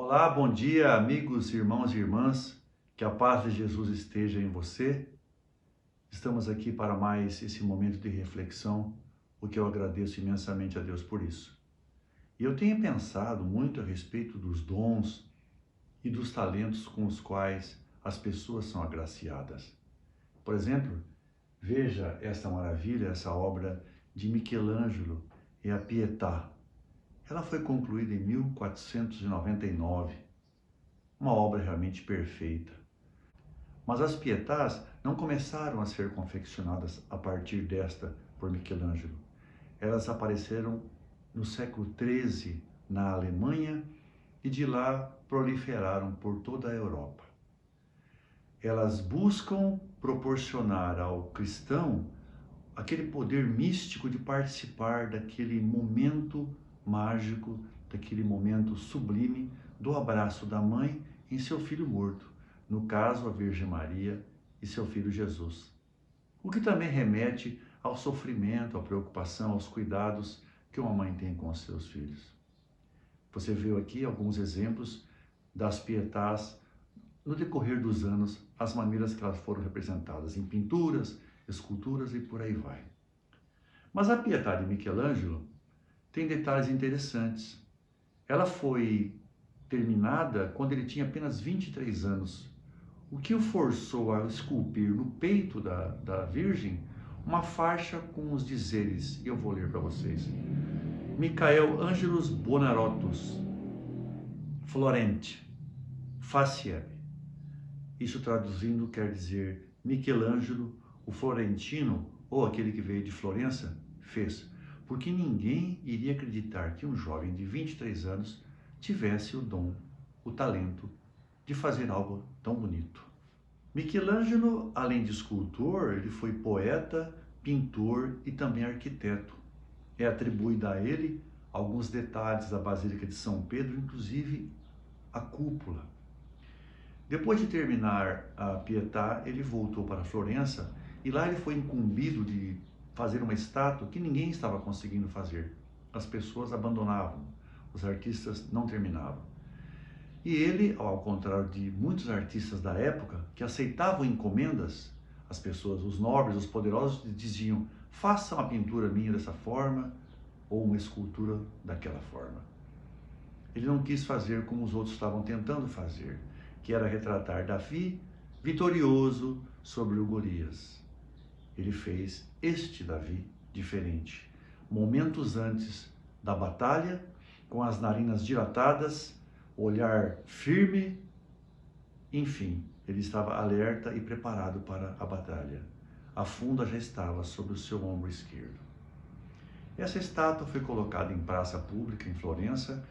Olá, bom dia, amigos, irmãos e irmãs. Que a paz de Jesus esteja em você. Estamos aqui para mais esse momento de reflexão, o que eu agradeço imensamente a Deus por isso. E eu tenho pensado muito a respeito dos dons e dos talentos com os quais as pessoas são agraciadas. Por exemplo, veja esta maravilha, essa obra de Michelangelo e a Pietà. Ela foi concluída em 1499. Uma obra realmente perfeita. Mas as Pietás não começaram a ser confeccionadas a partir desta por Michelangelo. Elas apareceram no século XIII na Alemanha e de lá proliferaram por toda a Europa. Elas buscam proporcionar ao cristão aquele poder místico de participar daquele momento mágico, daquele momento sublime do abraço da mãe em seu filho morto, no caso a Virgem Maria e seu filho Jesus. O que também remete ao sofrimento, à preocupação, aos cuidados que uma mãe tem com os seus filhos. Você viu aqui alguns exemplos das pietás no decorrer dos anos, as maneiras que elas foram representadas em pinturas, esculturas e por aí vai. Mas a Pietà de Michelangelo tem detalhes interessantes. Ela foi terminada quando ele tinha apenas 23 anos, o que o forçou a esculpir no peito da Virgem uma faixa com os dizeres, e eu vou ler para vocês. Michael Angelus Buonarrotus, Florente, Faciepe. Isso traduzindo quer dizer Michelangelo, o florentino, ou aquele que veio de Florença, fez, porque ninguém iria acreditar que um jovem de 23 anos tivesse o dom, o talento de fazer algo tão bonito. Michelangelo, além de escultor, ele foi poeta, pintor e também arquiteto. É atribuído a ele alguns detalhes da Basílica de São Pedro, inclusive a cúpula. Depois de terminar a Pietà, ele voltou para Florença e lá ele foi incumbido de fazer uma estátua que ninguém estava conseguindo fazer. As pessoas abandonavam, os artistas não terminavam. E ele, ao contrário de muitos artistas da época que aceitavam encomendas, as pessoas, os nobres, os poderosos diziam: faça uma pintura minha dessa forma ou uma escultura daquela forma. Ele não quis fazer como os outros estavam tentando fazer, que era retratar Davi vitorioso sobre o Golias. Ele fez este Davi diferente. Momentos antes da batalha, com as narinas dilatadas, olhar firme, enfim, ele estava alerta e preparado para a batalha. A funda já estava sobre o seu ombro esquerdo. Essa estátua foi colocada em praça pública em Florença,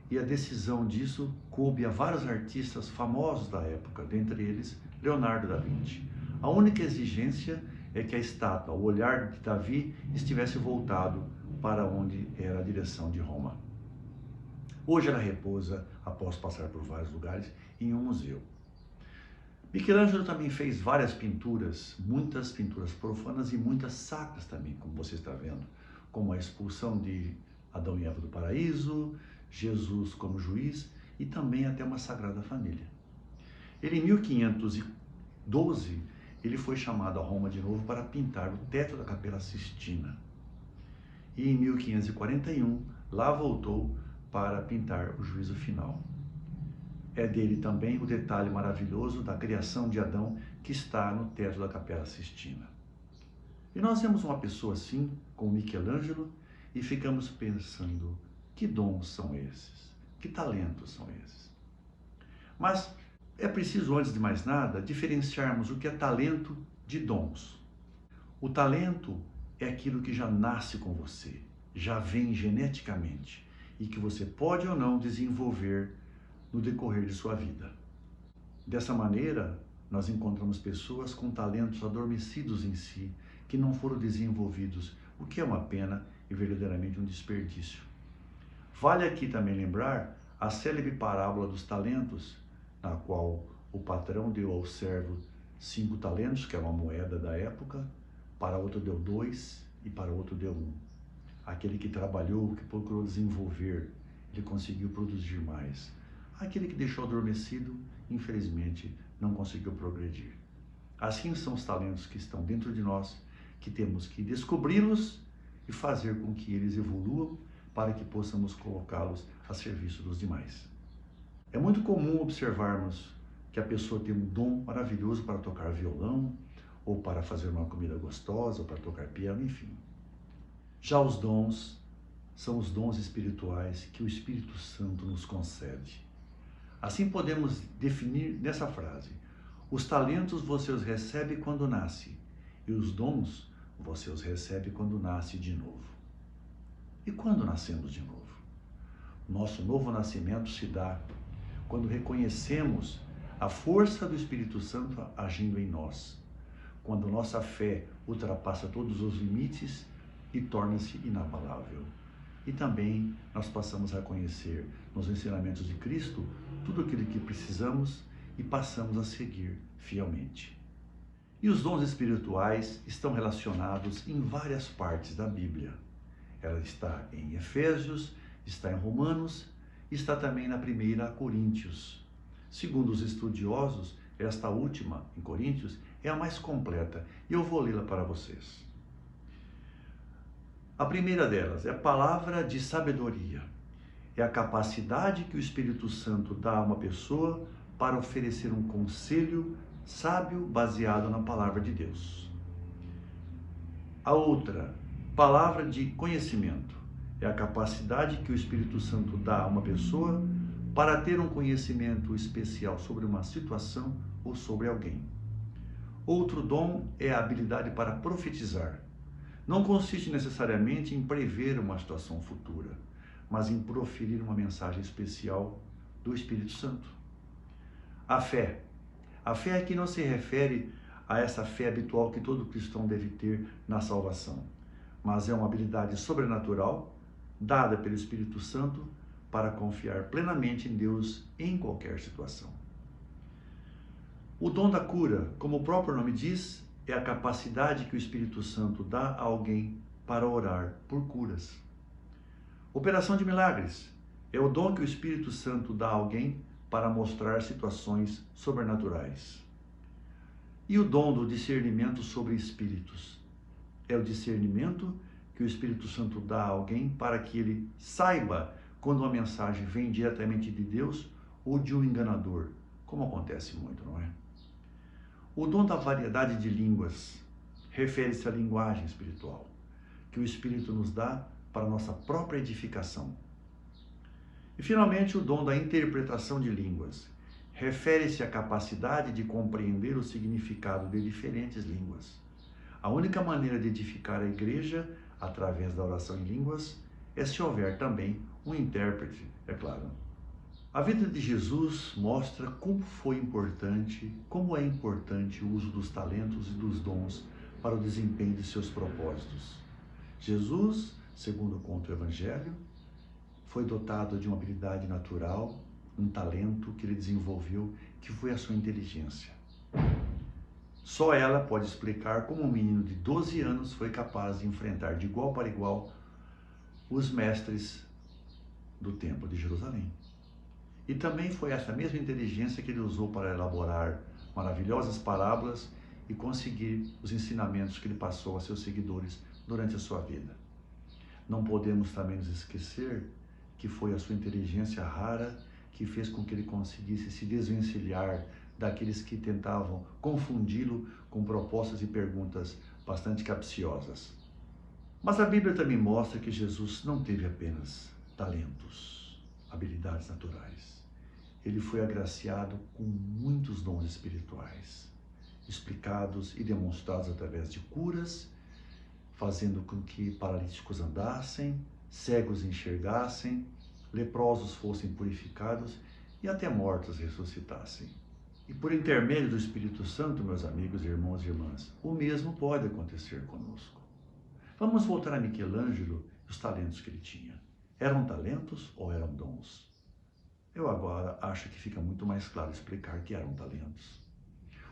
e a decisão disso coube a vários artistas famosos da época, dentre eles Leonardo da Vinci. A única exigência é que a estátua, o olhar de Davi, estivesse voltado para onde era a direção de Roma. Hoje ela repousa, após passar por vários lugares, em um museu. Michelangelo também fez várias pinturas, muitas pinturas profanas e muitas sacras também, como você está vendo, como a expulsão de Adão e Eva do paraíso, Jesus como juiz e também até uma Sagrada Família. Ele, em 1512, ele foi chamado a Roma de novo para pintar o teto da Capela Sistina. E em 1541, lá voltou para pintar o juízo final. É dele também o detalhe maravilhoso da criação de Adão que está no teto da Capela Sistina. E nós vemos uma pessoa assim, como Michelangelo, e ficamos pensando: que dons são esses? Que talentos são esses? Mas é preciso, antes de mais nada, diferenciarmos o que é talento de dons. O talento é aquilo que já nasce com você, já vem geneticamente e que você pode ou não desenvolver no decorrer de sua vida. Dessa maneira, nós encontramos pessoas com talentos adormecidos em si, que não foram desenvolvidos, o que é uma pena e verdadeiramente um desperdício. Vale aqui também lembrar a célebre parábola dos talentos, na qual o patrão deu ao servo 5 talentos, que é uma moeda da época, para outro deu 2 e para outro deu 1. Aquele que trabalhou, que procurou desenvolver, ele conseguiu produzir mais. Aquele que deixou adormecido, infelizmente, não conseguiu progredir. Assim são os talentos que estão dentro de nós, que temos que descobri-los e fazer com que eles evoluam para que possamos colocá-los a serviço dos demais. É muito comum observarmos que a pessoa tem um dom maravilhoso para tocar violão, ou para fazer uma comida gostosa, ou para tocar piano, enfim. Já os dons são os dons espirituais que o Espírito Santo nos concede. Assim podemos definir nessa frase: os talentos você os recebe quando nasce, e os dons você os recebe quando nasce de novo. E quando nascemos de novo? Nosso novo nascimento se dá quando reconhecemos a força do Espírito Santo agindo em nós, quando nossa fé ultrapassa todos os limites e torna-se inabalável. E também nós passamos a conhecer nos ensinamentos de Cristo tudo aquilo que precisamos e passamos a seguir fielmente. E os dons espirituais estão relacionados em várias partes da Bíblia. Ela está em Efésios, está em Romanos, está também na 1 Coríntios. Segundo os estudiosos, esta última, em Coríntios, é a mais completa, e eu vou lê-la para vocês. A primeira delas é a palavra de sabedoria. É a capacidade que o Espírito Santo dá a uma pessoa para oferecer um conselho sábio baseado na palavra de Deus. A outra, palavra de conhecimento. É a capacidade que o Espírito Santo dá a uma pessoa para ter um conhecimento especial sobre uma situação ou sobre alguém. Outro dom é a habilidade para profetizar. Não consiste necessariamente em prever uma situação futura, mas em proferir uma mensagem especial do Espírito Santo. A fé. A fé aqui não se refere a essa fé habitual que todo cristão deve ter na salvação, mas é uma habilidade sobrenatural dada pelo Espírito Santo para confiar plenamente em Deus em qualquer situação. O dom da cura, como o próprio nome diz, é a capacidade que o Espírito Santo dá a alguém para orar por curas. Operação de milagres é o dom que o Espírito Santo dá a alguém para mostrar situações sobrenaturais. E o dom do discernimento sobre espíritos é o discernimento que o Espírito Santo dá a alguém para que ele saiba quando uma mensagem vem diretamente de Deus ou de um enganador, como acontece muito, não é? O dom da variedade de línguas refere-se à linguagem espiritual, que o Espírito nos dá para a nossa própria edificação. E, finalmente, o dom da interpretação de línguas refere-se à capacidade de compreender o significado de diferentes línguas. A única maneira de edificar a igreja, através da oração em línguas, é se houver também um intérprete, é claro. A vida de Jesus mostra como é importante o uso dos talentos e dos dons para o desempenho de seus propósitos. Jesus, segundo conta o Evangelho, foi dotado de uma habilidade natural, um talento que ele desenvolveu, que foi a sua inteligência. Só ela pode explicar como um menino de 12 anos foi capaz de enfrentar de igual para igual os mestres do Templo de Jerusalém. E também foi essa mesma inteligência que ele usou para elaborar maravilhosas parábolas e conseguir os ensinamentos que ele passou a seus seguidores durante a sua vida. Não podemos também nos esquecer que foi a sua inteligência rara que fez com que ele conseguisse se desvencilhar daqueles que tentavam confundi-lo com propostas e perguntas bastante capciosas. Mas a Bíblia também mostra que Jesus não teve apenas talentos, habilidades naturais. Ele foi agraciado com muitos dons espirituais, explicados e demonstrados através de curas, fazendo com que paralíticos andassem, cegos enxergassem, leprosos fossem purificados e até mortos ressuscitassem. E por intermédio do Espírito Santo, meus amigos, irmãos e irmãs, o mesmo pode acontecer conosco. Vamos voltar a Michelangelo e os talentos que ele tinha. Eram talentos ou eram dons? Eu agora acho que fica muito mais claro explicar que eram talentos.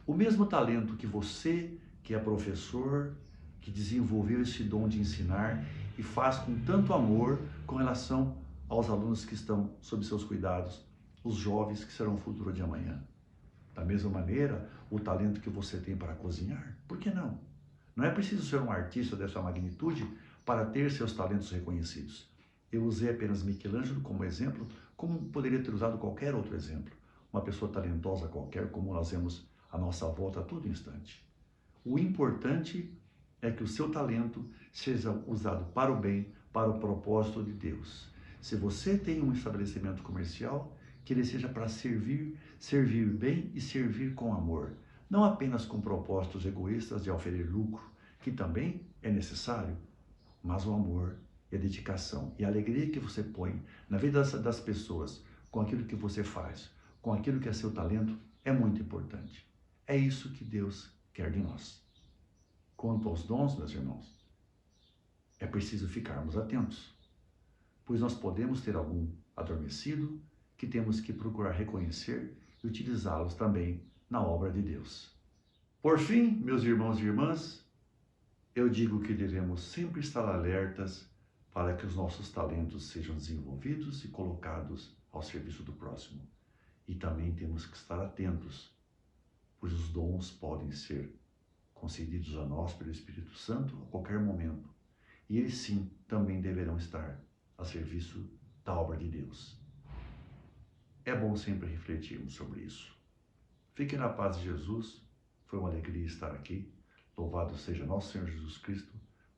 O mesmo talento que você, que é professor, que desenvolveu esse dom de ensinar e faz com tanto amor com relação aos alunos que estão sob seus cuidados, os jovens que serão o futuro de amanhã. Da mesma maneira, o talento que você tem para cozinhar, por que não? Não é preciso ser um artista dessa magnitude para ter seus talentos reconhecidos. Eu usei apenas Michelangelo como exemplo, como poderia ter usado qualquer outro exemplo. Uma pessoa talentosa qualquer, como nós vemos à nossa volta a todo instante. O importante é que o seu talento seja usado para o bem, para o propósito de Deus. Se você tem um estabelecimento comercial, que ele seja para servir, servir bem e servir com amor. Não apenas com propósitos egoístas de oferecer lucro, que também é necessário, mas o amor e a dedicação e a alegria que você põe na vida das pessoas com aquilo que você faz, com aquilo que é seu talento, é muito importante. É isso que Deus quer de nós. Quanto aos dons, meus irmãos, é preciso ficarmos atentos, pois nós podemos ter algum adormecido que temos que procurar reconhecer e utilizá-los também na obra de Deus. Por fim, meus irmãos e irmãs, eu digo que devemos sempre estar alertas para que os nossos talentos sejam desenvolvidos e colocados ao serviço do próximo. E também temos que estar atentos, pois os dons podem ser concedidos a nós pelo Espírito Santo a qualquer momento. E eles sim também deverão estar a serviço da obra de Deus. É bom sempre refletirmos sobre isso. Fiquem na paz de Jesus. Foi uma alegria estar aqui. Louvado seja nosso Senhor Jesus Cristo.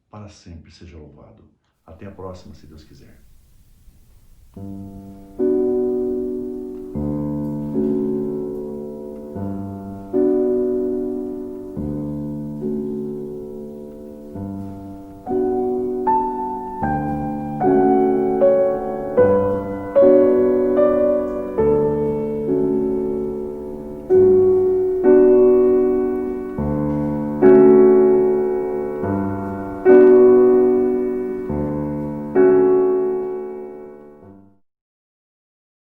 Para sempre seja louvado. Até a próxima, se Deus quiser.